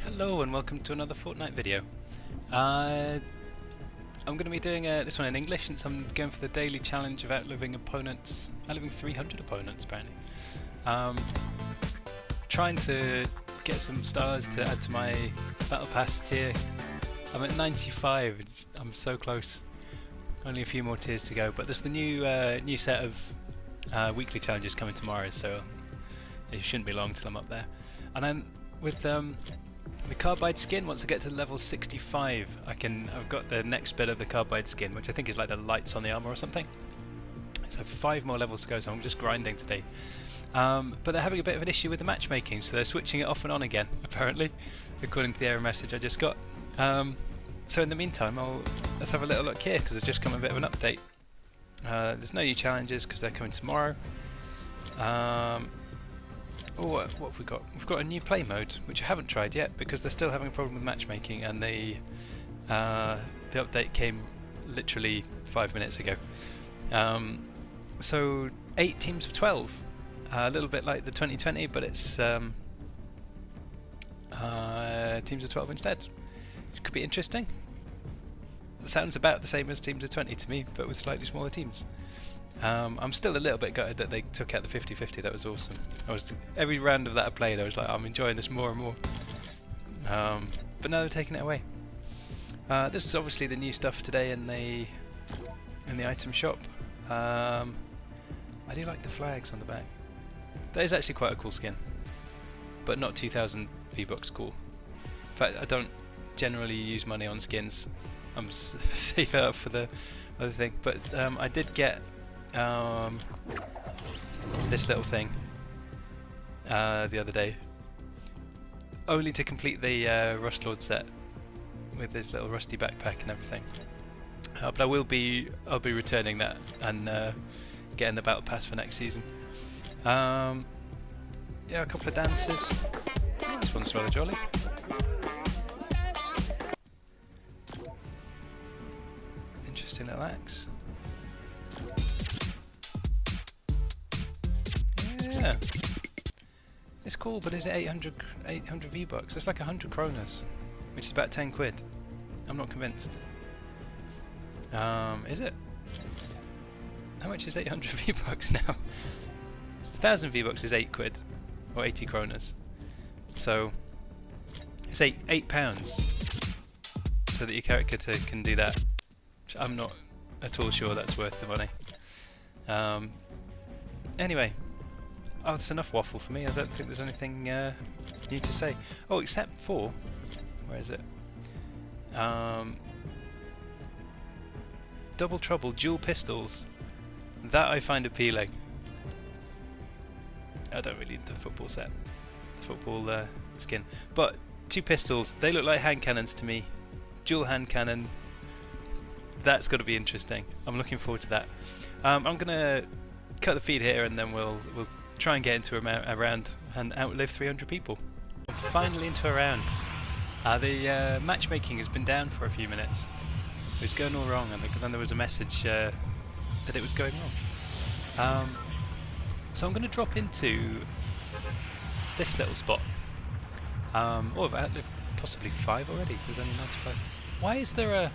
Hello and welcome to another Fortnite video. I'm going to be doing this one in English since I'm going for the daily challenge of outliving opponents, outliving 300 opponents apparently. Trying to get some stars to add to my battle pass tier. I'm at 95, I'm so close. Only a few more tiers to go, but there's the new set of weekly challenges coming tomorrow, so it shouldn't be long till I'm up there. And then with the Carbide skin, once I get to level 65, I've got the next bit of the Carbide skin, which I think is like the lights on the armor or something. So 5 more levels to go, so I'm just grinding today. But they're having a bit of an issue with the matchmaking, so they're switching it off and on again, apparently, according to the error message I just got. So in the meantime, let's have a little look here, because there's just come a bit of an update. There's no new challenges because they're coming tomorrow. What have we got? We've got a new play mode, which I haven't tried yet because they're still having a problem with matchmaking, and the update came literally 5 minutes ago. So 8 teams of 12, a little bit like the 2020, but it's teams of 12 instead. It could be interesting. It sounds about the same as teams of 20 to me, but with slightly smaller teams. I'm still a little bit gutted that they took out the 50-50. That was awesome. Every round of that I played, I was like, I'm enjoying this more and more. But now they're taking it away. This is obviously the new stuff today in the item shop. I do like the flags on the back. That is actually quite a cool skin, but not 2,000 V-Bucks cool. In fact, I don't generally use money on skins. I'm saving up for the other thing. But I did get this little thing the other day, only to complete the Rust Lord set with this little rusty backpack and everything. But I'll be returning that and getting the battle pass for next season. Yeah, a couple of dances. This one's rather jolly. Interesting little axe. Yeah, it's cool, but is it 800 V-Bucks? It's like 100 kronas, which is about 10 quid. I'm not convinced. Is it? How much is 800 V-Bucks now? 1,000 V-Bucks is 8 quid, or 80 kronas. So it's eight pounds, so that your character can do that. I'm not at all sure that's worth the money. Anyway. Oh, that's enough waffle for me. I don't think there's anything new to say. Oh, except for... Where is it? Double Trouble dual pistols. That I find appealing. I don't really need the football set. Football skin. But 2 pistols, they look like hand cannons to me. Dual hand cannon. That's got to be interesting. I'm looking forward to that. I'm going to cut the feed here and then we'll try and get into a round and outlive 300 people. Finally into a round. The matchmaking has been down for a few minutes. It was going all wrong, and then there was a message that it was going wrong. So I'm going to drop into this little spot. Oh, I've outlived possibly 5 already. There's only 95. Why is there a...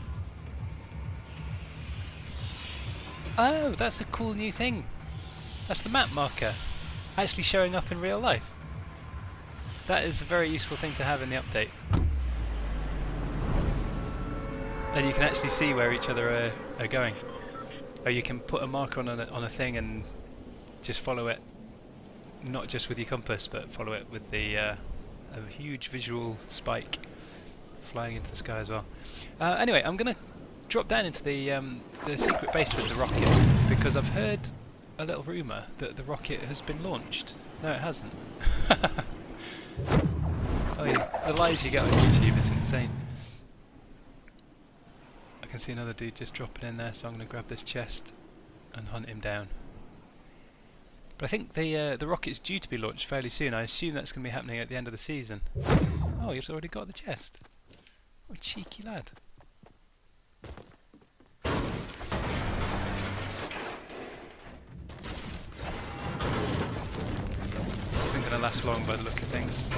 Oh, that's a cool new thing. That's the map marker actually showing up in real life. That is a very useful thing to have in the update. And you can actually see where each other are going. Or you can put a marker on a thing and just follow it, not just with your compass, but follow it with a huge visual spike flying into the sky as well. Anyway, I'm going to drop down into the secret base with the rocket, because I've heard a little rumour that the rocket has been launched. No, it hasn't. Oh yeah, the lies you get on YouTube is insane. I can see another dude just dropping in there, so I'm going to grab this chest and hunt him down. But I think the rocket's due to be launched fairly soon. I assume that's going to be happening at the end of the season. Oh, you've already got the chest. What a cheeky lad. Isn't going to last long by the look of things.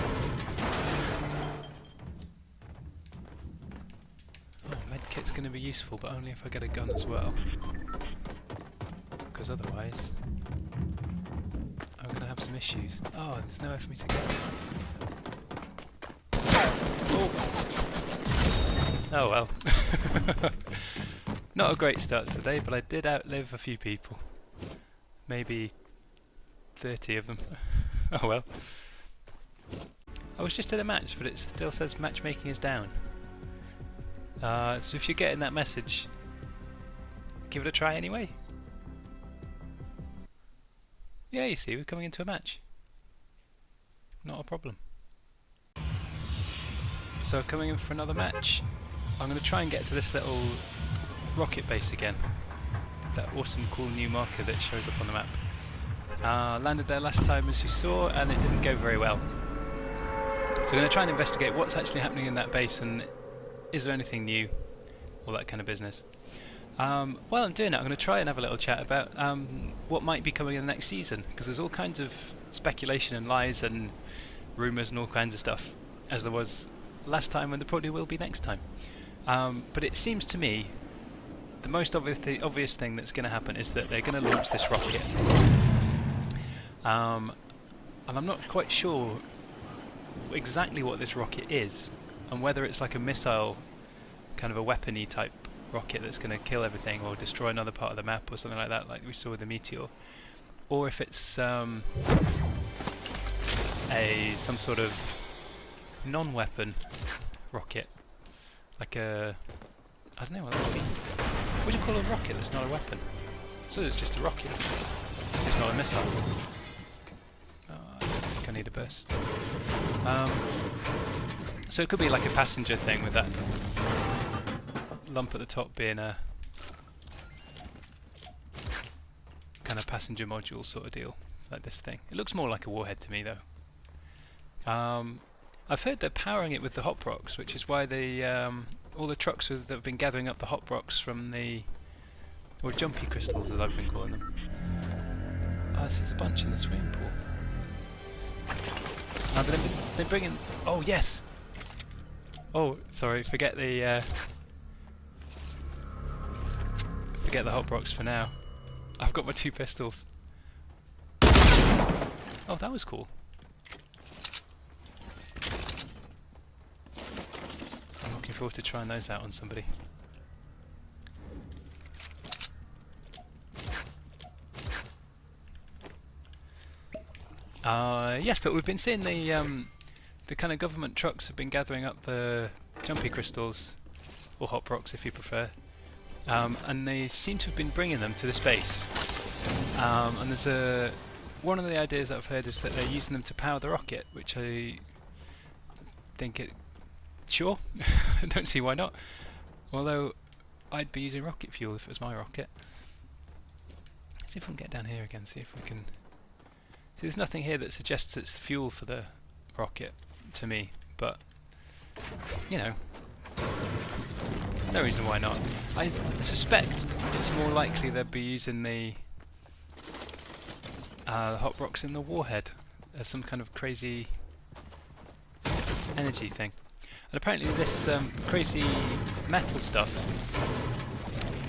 kit's going to be useful, but only if I get a gun as well. Because otherwise, I'm going to have some issues. Oh, there's nowhere for me to go. Oh well. Not a great start to the day, but I did outlive a few people. Maybe 30 of them. Oh well. I was just in a match, but it still says matchmaking is down. So if you're getting that message, give it a try anyway. Yeah, you see, we're coming into a match. Not a problem. So coming in for another match, I'm going to try and get to this little rocket base again. That awesome cool new marker that shows up on the map. Landed there last time as you saw, and it didn't go very well. So we're going to try and investigate what's actually happening in that base, and is there anything new, all that kind of business. While I'm doing it, I'm going to try and have a little chat about what might be coming in the next season, because there's all kinds of speculation and lies and rumours and all kinds of stuff, as there was last time and there probably will be next time. But it seems to me the most obvious thing that's going to happen is that they're going to launch this rocket. And I'm not quite sure exactly what this rocket is, and whether it's like a missile, kind of a weapony type rocket that's going to kill everything or destroy another part of the map or something like that, like we saw with the meteor, or if it's some sort of non-weapon rocket, like a, I don't know what that would be. What do you call a rocket that's not a weapon? So it's just a rocket, it's not a missile. Oh, I don't think I need a burst. So it could be like a passenger thing, with that lump at the top being a kind of passenger module sort of deal, like this thing. It looks more like a warhead to me though. I've heard they're powering it with the hot rocks, which is why all the trucks that have been gathering up the hot rocks from or jumpy crystals as I've been calling them. Oh, there's a bunch in the swimming pool. But they're bringing. Oh yes. Oh, sorry. Forget the hot rocks for now. I've got my 2 pistols. Oh, that was cool. I'm looking forward to trying those out on somebody. Yes, but we've been seeing the kind of government trucks have been gathering up the jumpy crystals, or hot rocks if you prefer, and they seem to have been bringing them to this base. And there's one of the ideas that I've heard is that they're using them to power the rocket, which I think sure, I don't see why not. Although I'd be using rocket fuel if it was my rocket. Let's see if we can get down here again, see if we can. See, there's nothing here that suggests it's fuel for the rocket to me, but you know, no reason why not. I suspect it's more likely they'll be using the hot rocks in the warhead as some kind of crazy energy thing. And apparently this crazy metal stuff,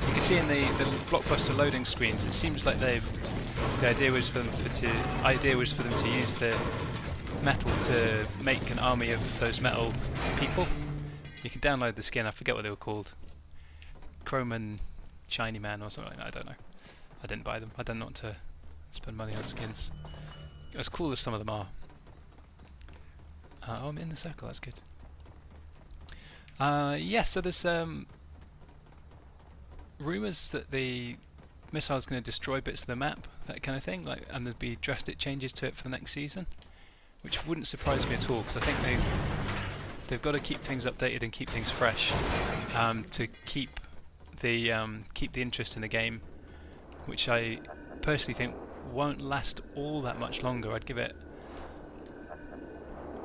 you can see in the blockbuster loading screens, it seems like the idea was for them to use the metal to make an army of those metal people. You can download the skin, I forget what they were called. Chrome and Shiny Man or something like that, I don't know. I didn't buy them, I don't want to spend money on skins. As cool as some of them are. Oh, I'm in the circle, that's good. Yes, so there's rumours that the missile is going to destroy bits of the map, that kind of thing, and there'd be drastic changes to it for the next season, which wouldn't surprise me at all, because I think they've got to keep things updated and keep things fresh, to keep the interest in the game, which I personally think won't last all that much longer. I'd give it,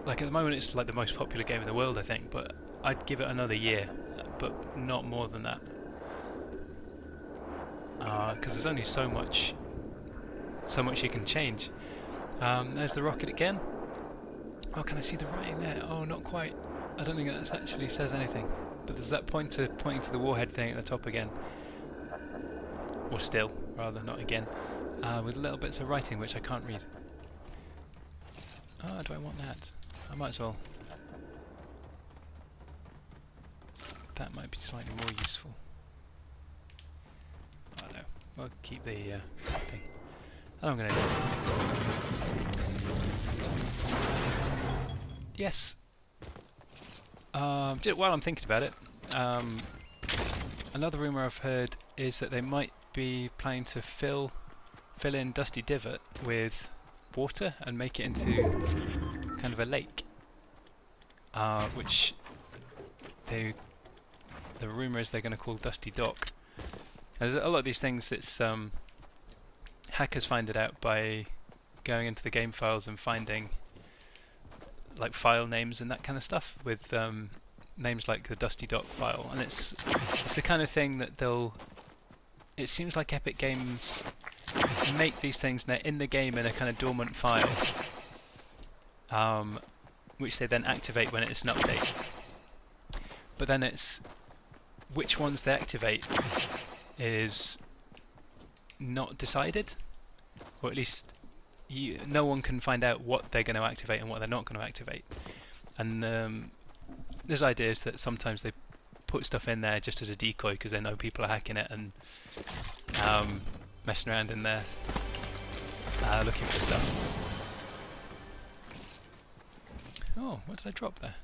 like at the moment it's like the most popular game in the world I think, but I'd give it another year, but not more than that, because there's only so much you can change. There's the rocket again. Oh, can I see the writing there? Oh, not quite. I don't think that actually says anything, but there's that pointer pointing to the warhead thing at the top again. Or still, rather, not again. With little bits of writing which I can't read. Oh, do I want that? I might as well. That might be slightly more useful. Oh no, we'll keep the thing. Oh, I'm going to do. Yes! While I'm thinking about it, another rumour I've heard is that they might be planning to fill in Dusty Divot with water and make it into kind of a lake. Which the rumour is they're going to call Dusty Dock. There's a lot of these things that's hackers find it out by going into the game files and finding like file names and that kind of stuff with names like the Dusty Dock file, and it's the kind of thing that it seems like Epic Games make these things and they're in the game in a kind of dormant file, which they then activate when it's an update. But then it's which ones they activate is not decided, or at least no one can find out what they're going to activate and what they're not going to activate. And there's ideas that sometimes they put stuff in there just as a decoy because they know people are hacking it and messing around in there looking for stuff. Oh, what did I drop there?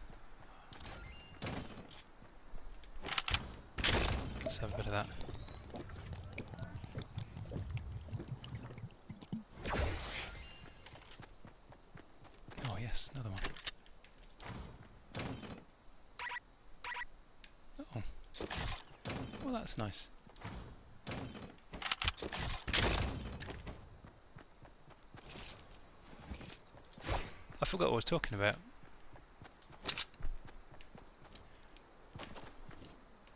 Let's have a bit of that. Oh yes, another one. Oh, well that's nice. I forgot what I was talking about.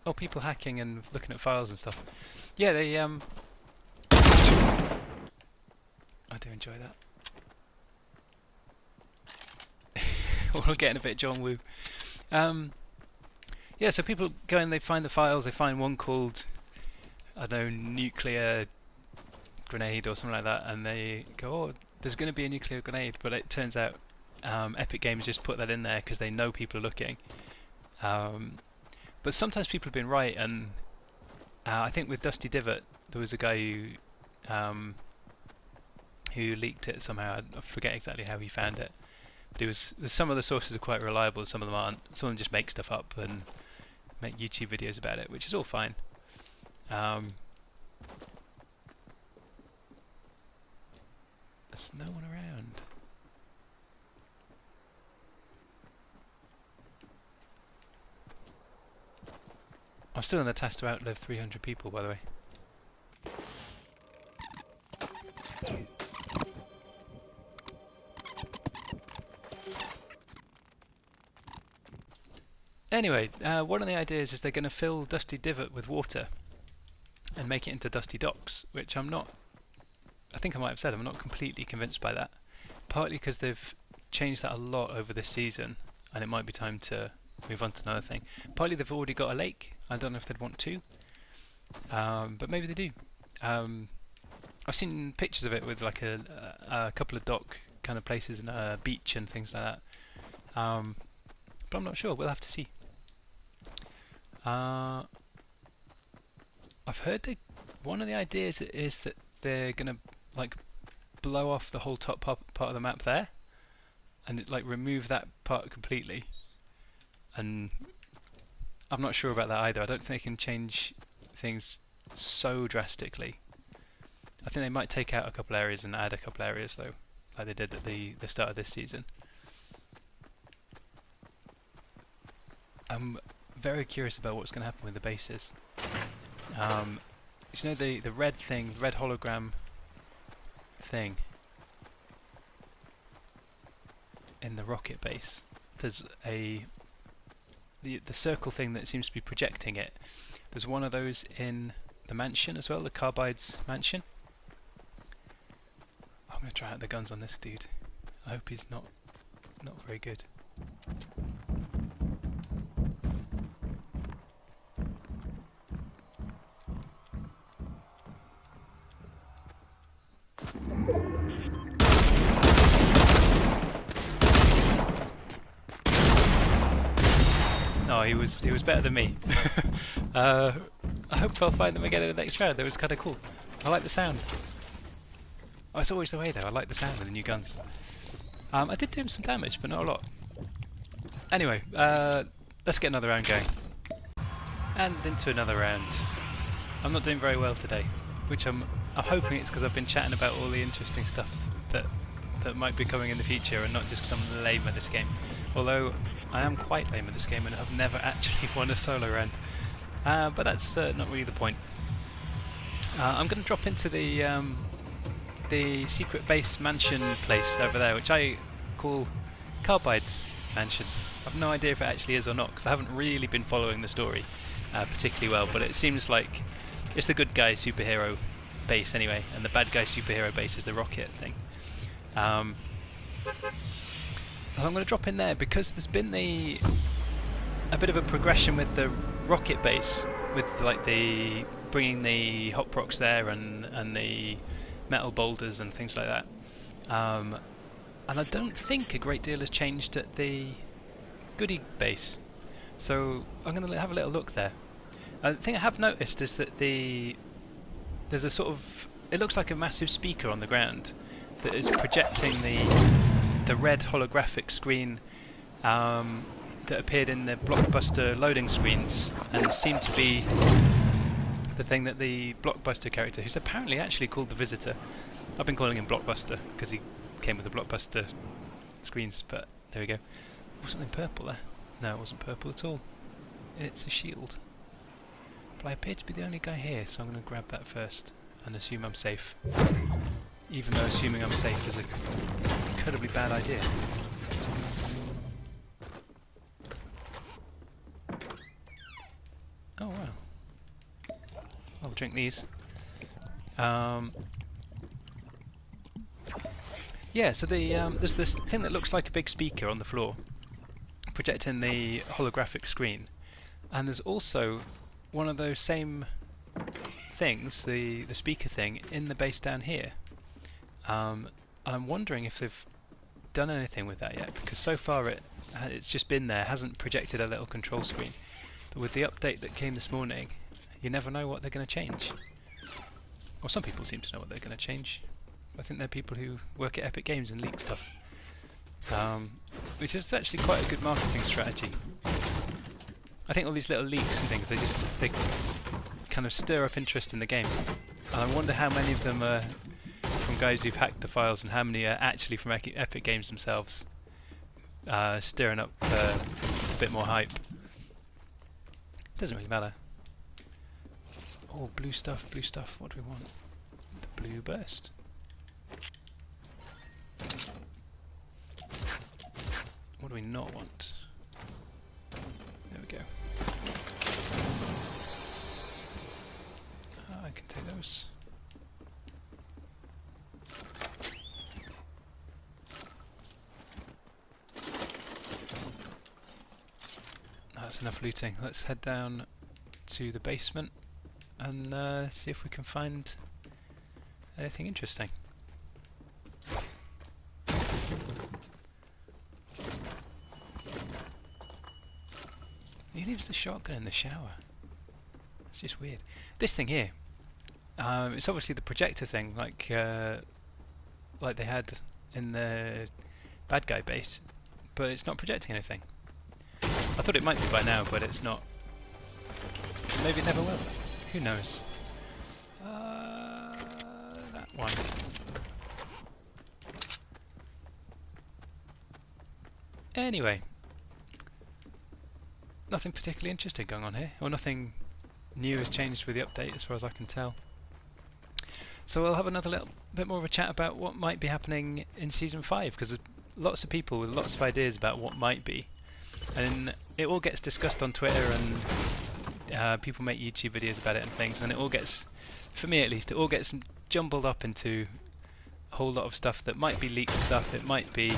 Oh, people hacking and looking at files and stuff. Yeah, they I do enjoy that. We're getting a bit John Woo. Yeah, so people go and they find the files. They find one called, I don't know, nuclear grenade or something like that, and they go, "Oh, there's going to be a nuclear grenade," but it turns out Epic Games just put that in there because they know people are looking. But sometimes people have been right, and I think with Dusty Divot there was a guy who leaked it somehow. I forget exactly how he found it. But some of the sources are quite reliable, some of them aren't. Some of them just make stuff up and make YouTube videos about it, which is all fine. There's no one around. I'm still in the task to outlive 300 people, by the way. Anyway, one of the ideas is they're going to fill Dusty Divot with water and make it into Dusty Docks, which I think I might have said I'm not completely convinced by that. Partly because they've changed that a lot over this season, and it might be time to move on to another thing. Partly they've already got a lake. I don't know if they'd want to, but maybe they do. I've seen pictures of it with like a couple of dock kind of places and a beach and things like that. But I'm not sure. We'll have to see. I've heard that one of the ideas is that they're gonna like blow off the whole top part of the map there, and like remove that part completely. And I'm not sure about that either. I don't think they can change things so drastically. I think they might take out a couple areas and add a couple areas though, like they did at the start of this season. I'm very curious about what's going to happen with the bases. You know the red thing, the red hologram thing in the rocket base. There's the circle thing that seems to be projecting it. There's one of those in the mansion as well, the Carbides Mansion. I'm going to try out the guns on this dude. I hope he's not very good. No, he was better than me. I hope I'll find them again in the next round. That was kind of cool. I like the sound. Oh, it's always the way though. I like the sound of the new guns. I did do him some damage, but not a lot. Anyway, let's get another round going. And into another round. I'm not doing very well today, which I'm hoping it's because I've been chatting about all the interesting stuff that might be coming in the future, and not just because I'm lame at this game. Although I am quite lame at this game and have never actually won a solo round. But that's not really the point. I'm going to drop into the secret base mansion place over there, which I call Carbides Mansion. I've no idea if it actually is or not, because I haven't really been following the story particularly well, but it seems like it's the good guy superhero base anyway, and the bad guy superhero base is the rocket thing. I'm going to drop in there because there's been a bit of a progression with the rocket base, with like the bringing the hot rocks there and the metal boulders and things like that. And I don't think a great deal has changed at the goodie base, so I'm going to have a little look there. The thing I have noticed is that there's a sort of, it looks like a massive speaker on the ground that is projecting the red holographic screen that appeared in the Blockbuster loading screens, and seemed to be the thing that the Blockbuster character, who's apparently actually called the Visitor, I've been calling him Blockbuster because he came with the Blockbuster screens, but there we go. Was something purple there? No, it wasn't purple at all. It's a shield. But I appear to be the only guy here, so I'm going to grab that first and assume I'm safe. Even though assuming I'm safe is an incredibly bad idea. Oh wow. I'll drink these. Yeah, so there's this thing that looks like a big speaker on the floor, projecting the holographic screen, and there's also one of those same things, the speaker thing, in the base down here. And I'm wondering if they've done anything with that yet, because so far it's just been there, hasn't projected a little control screen. But with the update that came this morning, you never know what they're going to change. Well, some people seem to know what they're going to change. I think they're people who work at Epic Games and leak stuff, which is actually quite a good marketing strategy. I think all these little leaks and things, they kind of stir up interest in the game, and I wonder how many of them are from guys who've hacked the files and how many are actually from Epic Games themselves, stirring up a bit more hype. Doesn't really matter. Oh, blue stuff, what do we want? The blue burst. What do we not want? There we go. I can take those. That's enough looting. Let's head down to the basement and see if we can find anything interesting. He leaves the shotgun in the shower. It's just weird. This thing here, it's obviously the projector thing, like they had in the bad guy base, but it's not projecting anything. I thought it might be by now, but it's not. Maybe it never will. Who knows? That one. Anyway, nothing particularly interesting going on here, or nothing new has changed with the update as far as I can tell. So we'll have another little bit more of a chat about what might be happening in Season 5, because there's lots of people with lots of ideas about what might be. And it all gets discussed on Twitter, and people make YouTube videos about it and things, and it all gets, for me at least, it all gets jumbled up into a whole lot of stuff that might be leaked stuff, it might be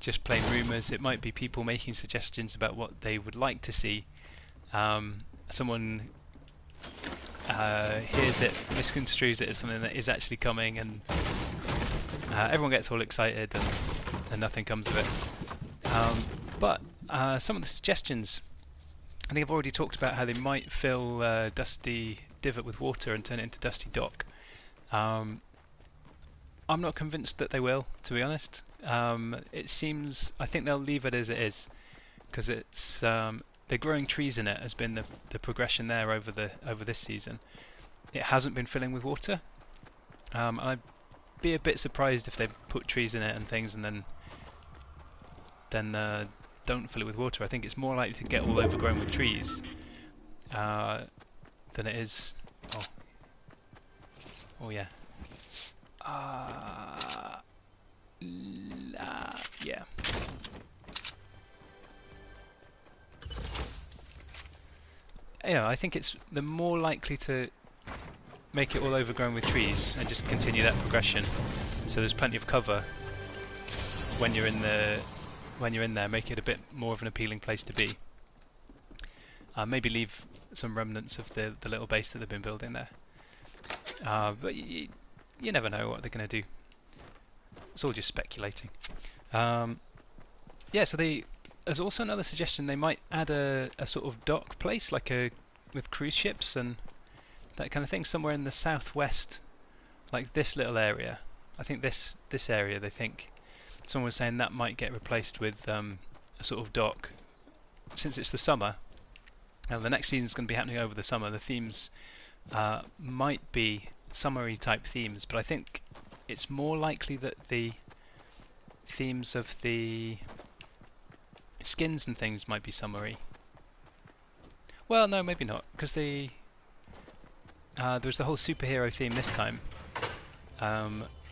just plain rumours, it might be people making suggestions about what they would like to see. Someone hears it, misconstrues it as something that is actually coming, and everyone gets all excited and nothing comes of it. But some of the suggestions I think I've already talked about how they might fill Dusty Divot with water and turn it into Dusty Dock. I'm not convinced that they will, to be honest. It seems, I think they'll leave it as it is, because it's they're growing trees in it has been the progression there over this season. It hasn't been filling with water. I'd be a bit surprised if they put trees in it and things and then don't fill it with water. I think it's more likely to get all overgrown with trees than it is. Oh yeah. Yeah. Yeah, I think they're more likely to make it all overgrown with trees and just continue that progression. So there's plenty of cover when you're in there. Make it a bit more of an appealing place to be. Maybe leave some remnants of the little base that they've been building there. But you never know what they're going to do. It's all just speculating. Yeah, so there's also another suggestion. They might add a sort of dock place, like with cruise ships and that kind of thing, somewhere in the southwest, like this little area. I think this area, they think someone was saying that might get replaced with a sort of dock, since it's the summer. Now the next season's going to be happening over the summer. The themes might be summery type themes, but I think it's more likely that the themes of the skins and things might be summery. Well, no, maybe not, because there was the whole superhero theme this time,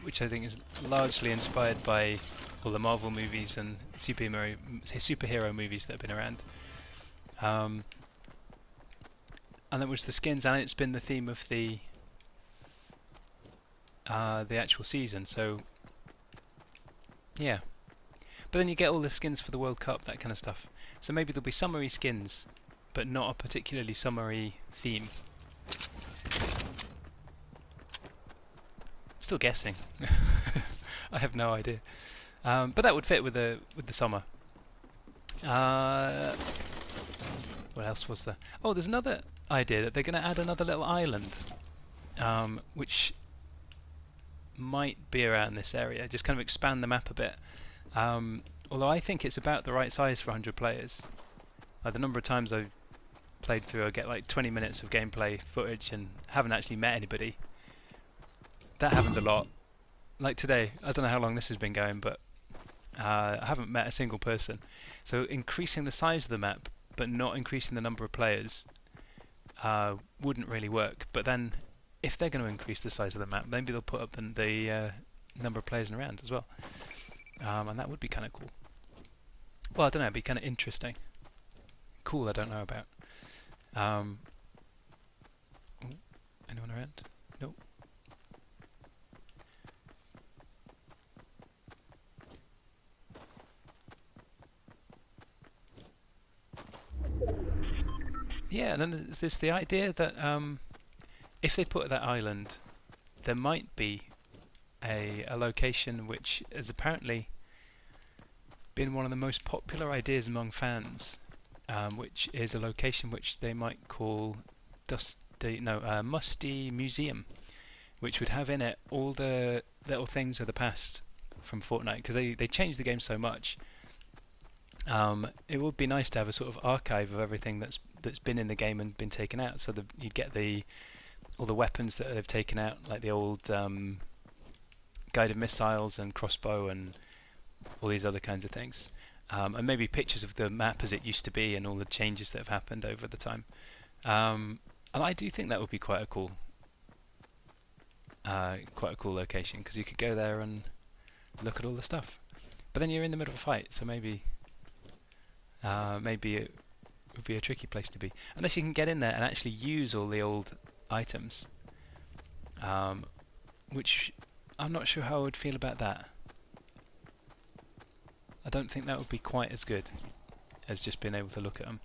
which I think is largely inspired by all the Marvel movies and superhero movies that have been around. And that was the skins, and it's been the theme of the actual season. So yeah, but then you get all the skins for the World Cup, that kind of stuff. So maybe there'll be summery skins, but not a particularly summery theme. Still guessing. I have no idea. But that would fit with the summer. What else was there? Oh, there's another idea that they're going to add another little island, which might be around this area. Just kind of expand the map a bit. Although I think it's about the right size for 100 players. The number of times I've played through, I get like 20 minutes of gameplay footage and haven't actually met anybody. That happens a lot. Like today, I don't know how long this has been going, but I haven't met a single person. So increasing the size of the map, but not increasing the number of players, wouldn't really work. But then, if they're going to increase the size of the map, maybe they'll put up the number of players in rounds as well. And that would be kind of cool. Well, I don't know, it'd be kind of interesting. Cool, I don't know about. Anyone around? Nope. Yeah, and then there's the idea that if they put that island, there might be a location which has apparently been one of the most popular ideas among fans, which is a location which they might call Musty Museum, which would have in it all the little things of the past from Fortnite, because they changed the game so much. It would be nice to have a sort of archive of everything that's been in the game and been taken out, so you'd get all the weapons that they've taken out, like the old guided missiles and crossbow and all these other kinds of things, and maybe pictures of the map as it used to be and all the changes that have happened over the time. And I do think that would be quite a cool location, because you could go there and look at all the stuff. But then you're in the middle of a fight, so maybe it would be a tricky place to be, unless you can get in there and actually use all the old items, which I'm not sure how I would feel about that. I don't think that would be quite as good as just being able to look at them.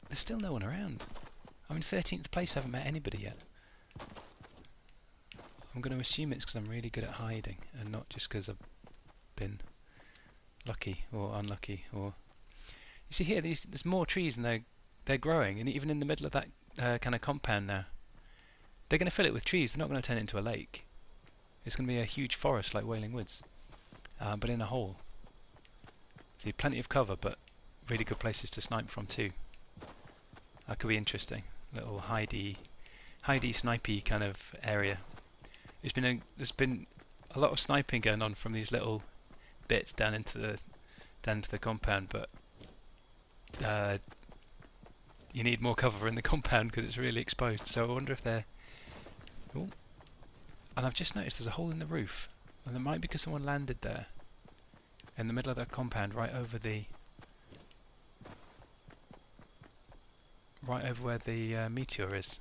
There's still no one around. I'm in 13th place, I haven't met anybody yet. I'm going to assume it's because I'm really good at hiding and not just because I've been lucky or unlucky, or You see here, there's more trees and they're growing, and even in the middle of that kind of compound now. They're going to fill it with trees. They're not going to turn it into a lake. It's going to be a huge forest like Wailing Woods, but in a hole. See, plenty of cover, but really good places to snipe from too. That could be interesting. Little hidey snipey kind of area. There's been a lot of sniping going on from these little bits down into the compound, but you need more cover in the compound because it's really exposed. So I wonder if they're... Ooh. And I've just noticed there's a hole in the roof, and that might be because someone landed there in the middle of the compound, right over where the meteor is,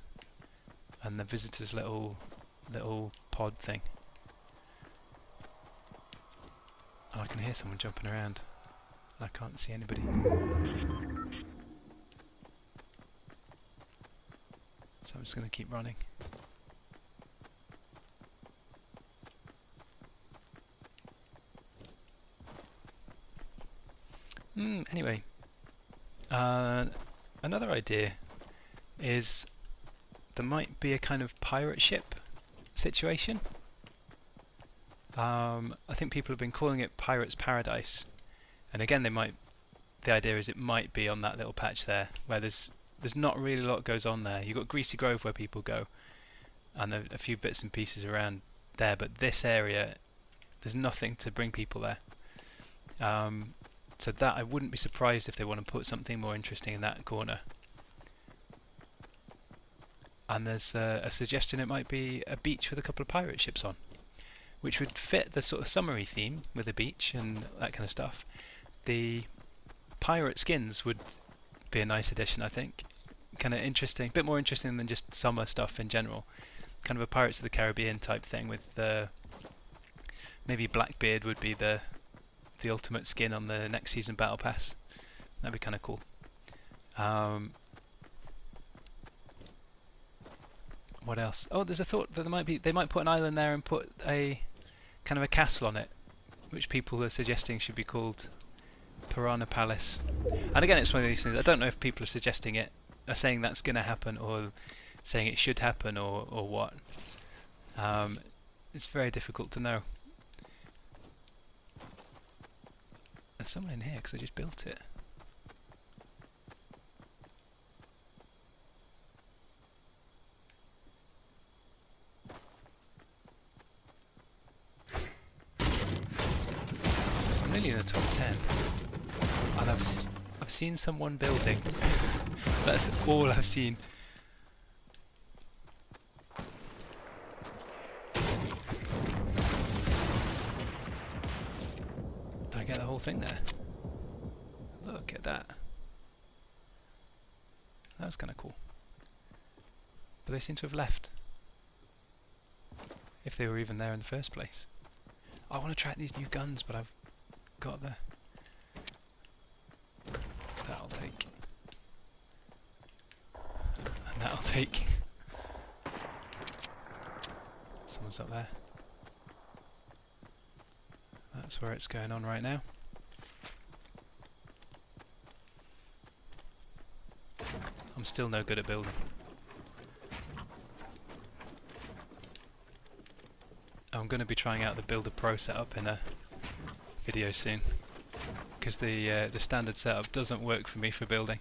and the visitor's little pod thing. Oh, I can hear someone jumping around. I can't see anybody. So I'm just going to keep running. Anyway, another idea is there might be a kind of pirate ship situation. I think people have been calling it Pirate's Paradise, and again, the idea is it might be on that little patch there where there's not really a lot goes on there. You've got Greasy Grove where people go, and a few bits and pieces around there, but this area, there's nothing to bring people there. So that I wouldn't be surprised if they want to put something more interesting in that corner. And there's a suggestion it might be a beach with a couple of pirate ships on, which would fit the sort of summery theme with the beach and that kind of stuff. The pirate skins would be a nice addition, I think. Kind of interesting, a bit more interesting than just summer stuff in general. Kind of a Pirates of the Caribbean type thing with maybe Blackbeard would be the ultimate skin on the next season battle pass. That'd be kind of cool. What else? Oh, there's a thought that they might put an island there and put a kind of a castle on it, which people are suggesting should be called Piranha Palace. And again, it's one of these things. I don't know if people are saying that's going to happen, or saying it should happen, or what. It's very difficult to know. There's someone in here because I just built it. I'm nearly in the top 10, and I've seen someone building. That's all I've seen. Did I get the whole thing there? Look at that. That was kind of cool. But they seem to have left. If they were even there in the first place. I want to try out these new guns, but I've got the... That'll take. And that'll take. Someone's up there. That's where it's going on right now. I'm still no good at building. I'm going to be trying out the Builder Pro setup in a video soon, because the standard setup doesn't work for me for building.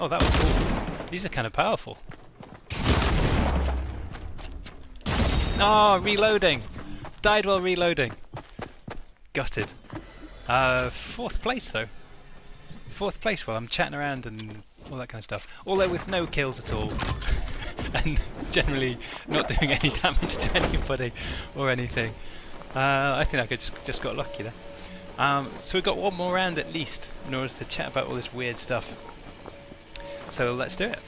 Oh, that was cool. These are kind of powerful. Oh, reloading! Died while reloading. Gutted. 4th place though. 4th place while I'm chatting around and all that kind of stuff. Although with no kills at all. And generally not doing any damage to anybody or anything. I think I just got lucky there. So we've got one more round at least in order to chat about all this weird stuff. So let's do it.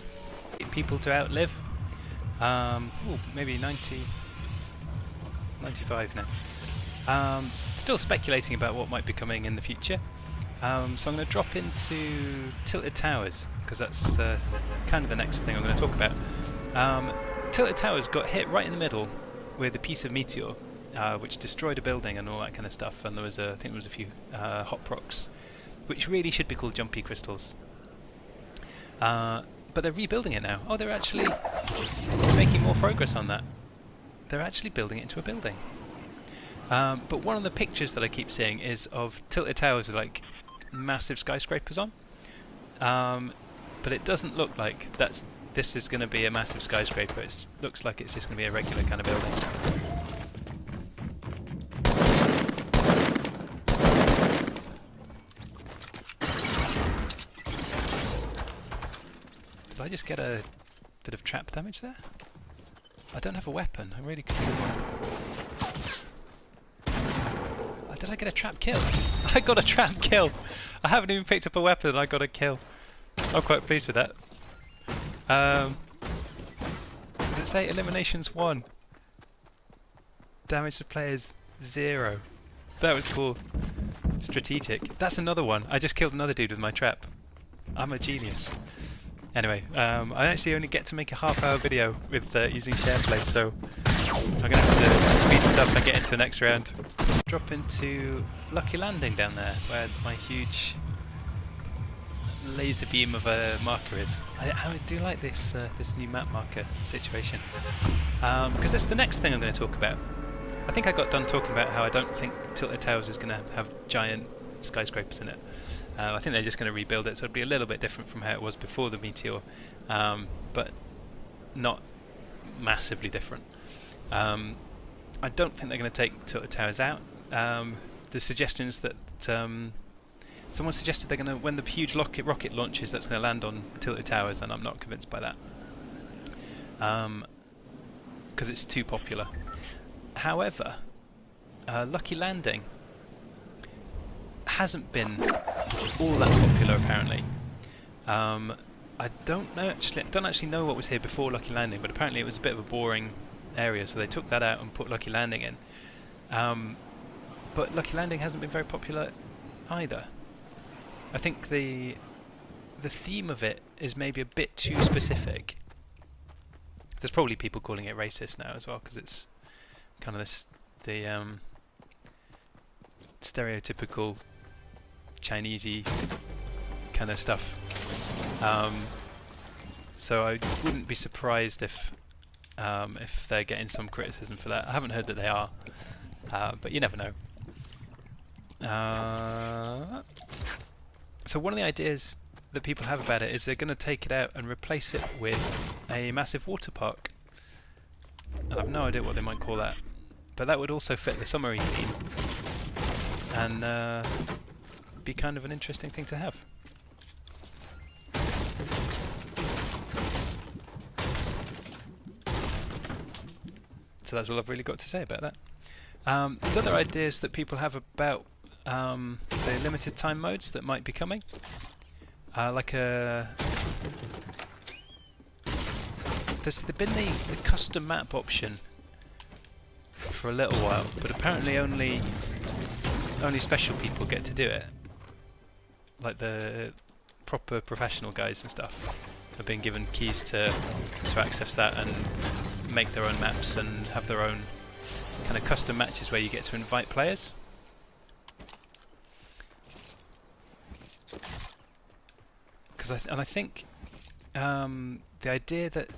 People to outlive. Ooh, maybe 90, 95 now. Still speculating about what might be coming in the future. So I'm going to drop into Tilted Towers because that's kind of the next thing I'm going to talk about. Tilted Towers got hit right in the middle with a piece of meteor, which destroyed a building and all that kind of stuff. And there was I think there was a few hot procs, which really should be called jumpy crystals. But they're rebuilding it now. Oh, they're actually making more progress on that. They're actually building it into a building. But one of the pictures that I keep seeing is of Tilted Towers with like massive skyscrapers on. But it doesn't look like this is going to be a massive skyscraper. It looks like it's just going to be a regular kind of building. Did I just get a bit of trap damage there? I don't have a weapon. I really could do one. Did I get a trap kill? I got a trap kill! I haven't even picked up a weapon and I got a kill. I'm quite pleased with that. Does it say eliminations 1? Damage to players 0. That was cool. Strategic. That's another one. I just killed another dude with my trap. I'm a genius. Anyway, I actually only get to make a half-hour video with using SharePlay, so I'm going to have to speed this up and get into the next round. Drop into Lucky Landing down there, where my huge laser beam of a marker is. I do like this this new map marker situation, because that's the next thing I'm going to talk about. I think I got done talking about how I don't think Tilted Towers is going to have giant skyscrapers in it. I think they're just going to rebuild it, so it'll be a little bit different from how it was before the meteor, but not massively different. I don't think they're going to take Tilted Towers out. The suggestions that someone suggested they're going to, when the huge rocket launches, that's going to land on Tilted Towers, and I'm not convinced by that, because it's too popular. However, Lucky Landing hasn't been all that popular apparently. I don't actually know what was here before Lucky Landing, but apparently it was a bit of a boring area, so they took that out and put Lucky Landing in. But Lucky Landing hasn't been very popular either. I think the theme of it is maybe a bit too specific. There's probably people calling it racist now as well, because it's kind of the stereotypical Chinesey kind of stuff. So I wouldn't be surprised if they're getting some criticism for that. I haven't heard that they are, but you never know. So one of the ideas that people have about it is they're going to take it out and replace it with a massive water park. And I've no idea what they might call that, but that would also fit the submarine theme and be kind of an interesting thing to have. So that's all I've really got to say about that. There's other ideas that people have about the limited time modes that might be coming. Like there's been the custom map option for a little while, but apparently only special people get to do it. Like the proper professional guys and stuff have been given keys to access that and make their own maps and have their own kind of custom matches where you get to invite players. I think the idea that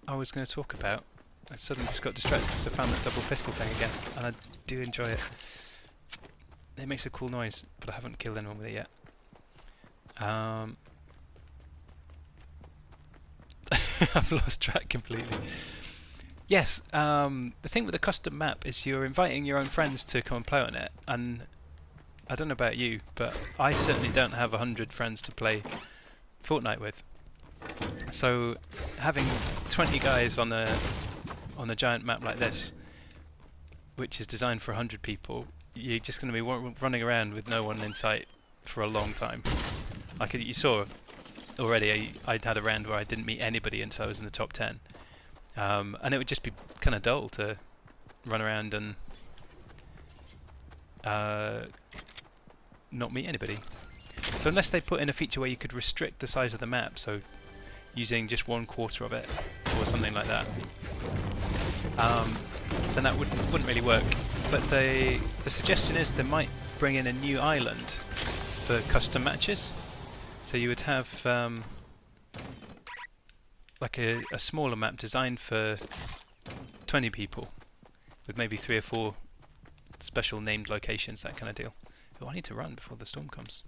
I was going to talk about, I suddenly just got distracted because I found that double pistol thing again, and I do enjoy it. It makes a cool noise, but I haven't killed anyone with it yet. I've lost track completely. Yes, the thing with the custom map is you're inviting your own friends to come and play on it, and I don't know about you, but I certainly don't have 100 friends to play Fortnite with. So having 20 guys on a giant map like this, which is designed for 100 people, you're just going to be running around with no one in sight for a long time. Like you saw already, I'd had a round where I didn't meet anybody until I was in the top 10. And it would just be kind of dull to run around and not meet anybody. So unless they put in a feature where you could restrict the size of the map, so using just 1/4 of it or something like that, then that wouldn't really work. But the suggestion is they might bring in a new island for custom matches. So you would have like a smaller map designed for 20 people with maybe 3 or 4 special named locations, that kind of deal. Oh, I need to run before the storm comes.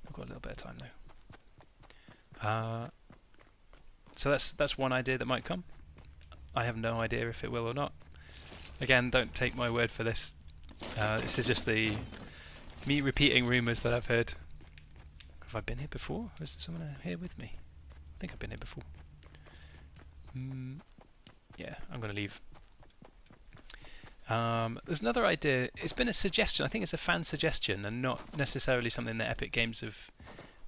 I've got a little bit of time though. So that's one idea that might come. I have no idea if it will or not. Again, don't take my word for this. This is just me repeating rumours that I've heard. Have I been here before? Or is there someone here with me? I think I've been here before. Yeah, I'm going to leave. There's another idea. It's been a suggestion. I think it's a fan suggestion and not necessarily something that Epic Games have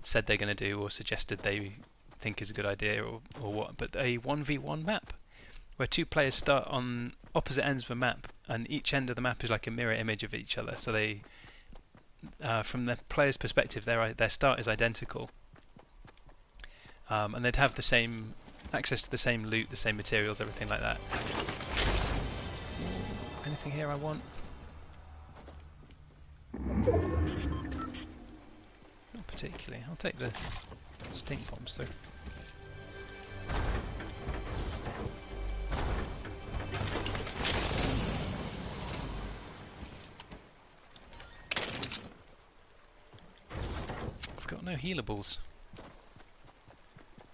said they're going to do or suggested they think is a good idea or what. But a 1v1 map where 2 players start on opposite ends of a map and each end of the map is like a mirror image of each other. So they, from the player's perspective, their start is identical. And they'd have the same access to the same loot, the same materials, everything like that. Anything here I want? Not particularly. I'll take the stink bombs though. I've got no healables.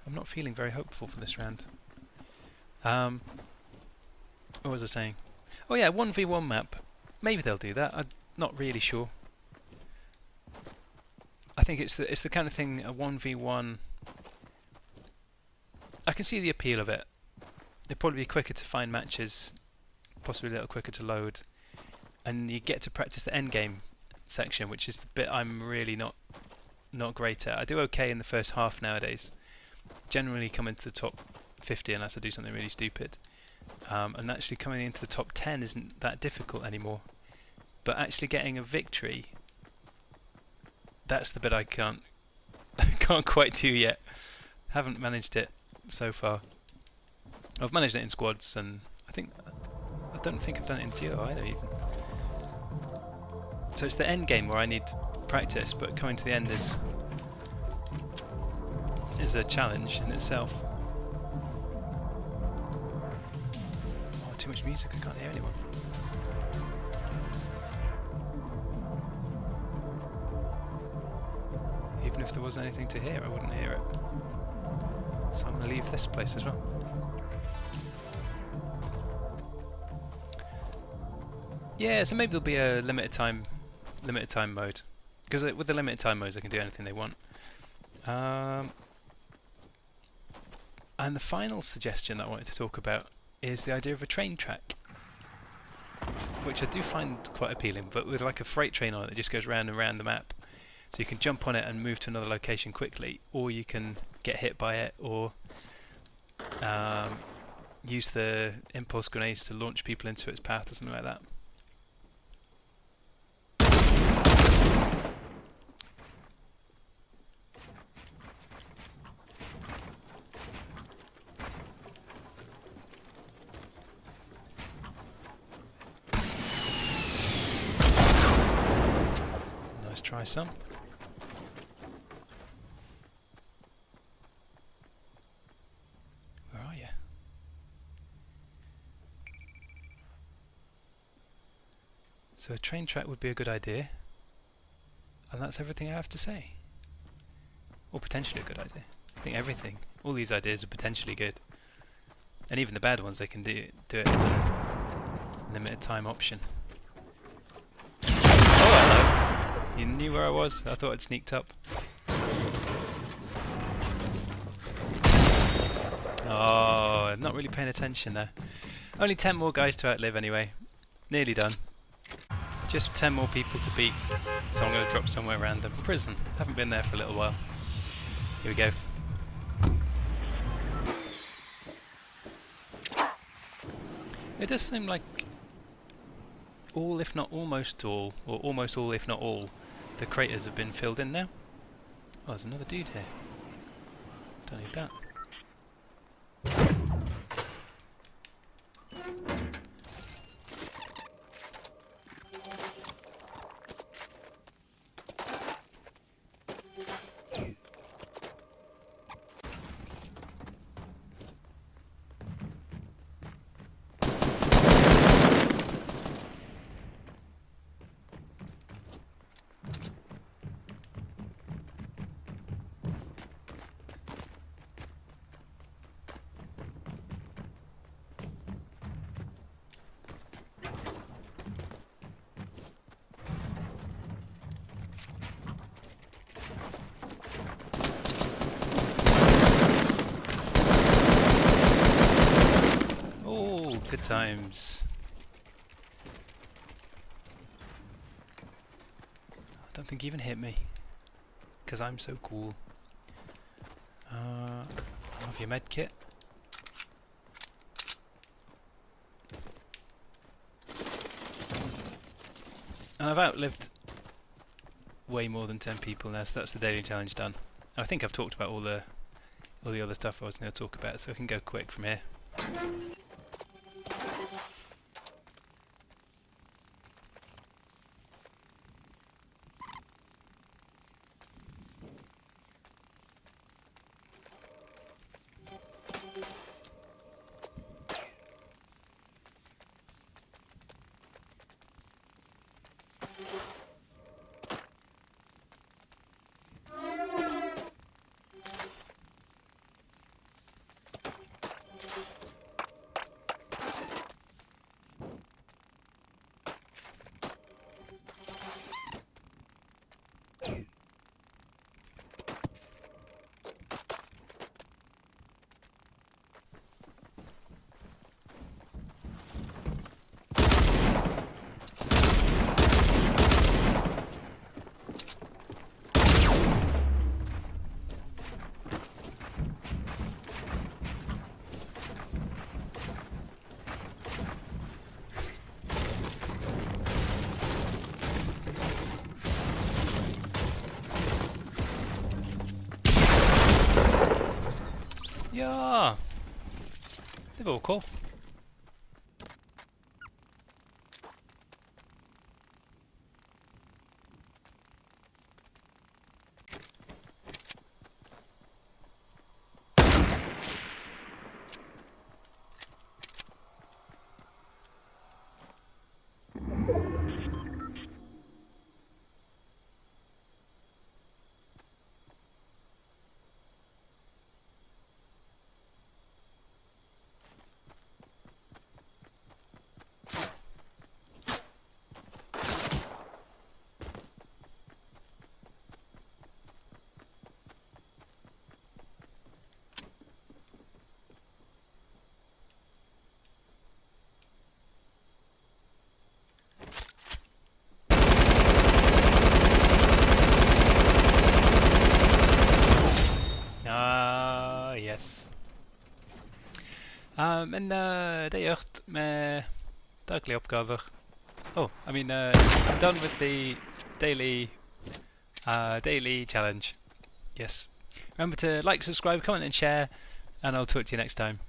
I'm not feeling very hopeful for this round. What was I saying? Oh yeah, 1v1 map. Maybe they'll do that. I'm not really sure. I think it's the kind of thing, a 1v1. I can see the appeal of it. It'd probably be quicker to find matches, possibly a little quicker to load, and you get to practice the end game section, which is the bit I'm really not great at. I do okay in the first half nowadays. Generally come into the top 50 unless I do something really stupid. And actually coming into the top 10 isn't that difficult anymore. But actually getting a victory, that's the bit I can't quite do yet. Haven't managed it so far. I've managed it in squads, and I don't think I've done it in duo either even. So it's the end game where I need practice, but coming to the end is a challenge in itself. Oh, too much music, I can't hear anyone. Even if there was anything to hear, I wouldn't hear it. So I'm going to leave this place as well. Yeah, so maybe there'll be a limited time mode, because with the limited time modes, they can do anything they want. And the final suggestion I wanted to talk about is the idea of a train track, which I do find quite appealing, but with like a freight train on it that just goes round and round the map. So you can jump on it and move to another location quickly, or you can get hit by it, or use the impulse grenades to launch people into its path or something like that. Nice try, some. Where are you? So a train track would be a good idea, and that's everything I have to say. Or potentially a good idea. I think everything All these ideas are potentially good, and even the bad ones, they can do it as a limited time option. Oh, hello! You knew where I was? I thought I'd sneaked up. Oh, I'm not really paying attention there. Only 10 more guys to outlive anyway. Nearly done. Just 10 more people to beat. So I'm going to drop somewhere random. Prison. Haven't been there for a little while. Here we go. It does seem like all, if not almost all, or almost all, if not all, the craters have been filled in now. Oh, there's another dude here. Don't need that. Good times. I don't think he even hit me, because I'm so cool. Have your med kit. And I've outlived way more than 10 people now, so that's the daily challenge done. And I think I've talked about all the other stuff I was going to talk about, so I can go quick from here. Ja, det var OK. Yes. Men det er gjort med daglige oppgaver. Oh, I mean, I'm done with the daily challenge. Yes. Remember to like, subscribe, comment and share, and I'll talk to you next time.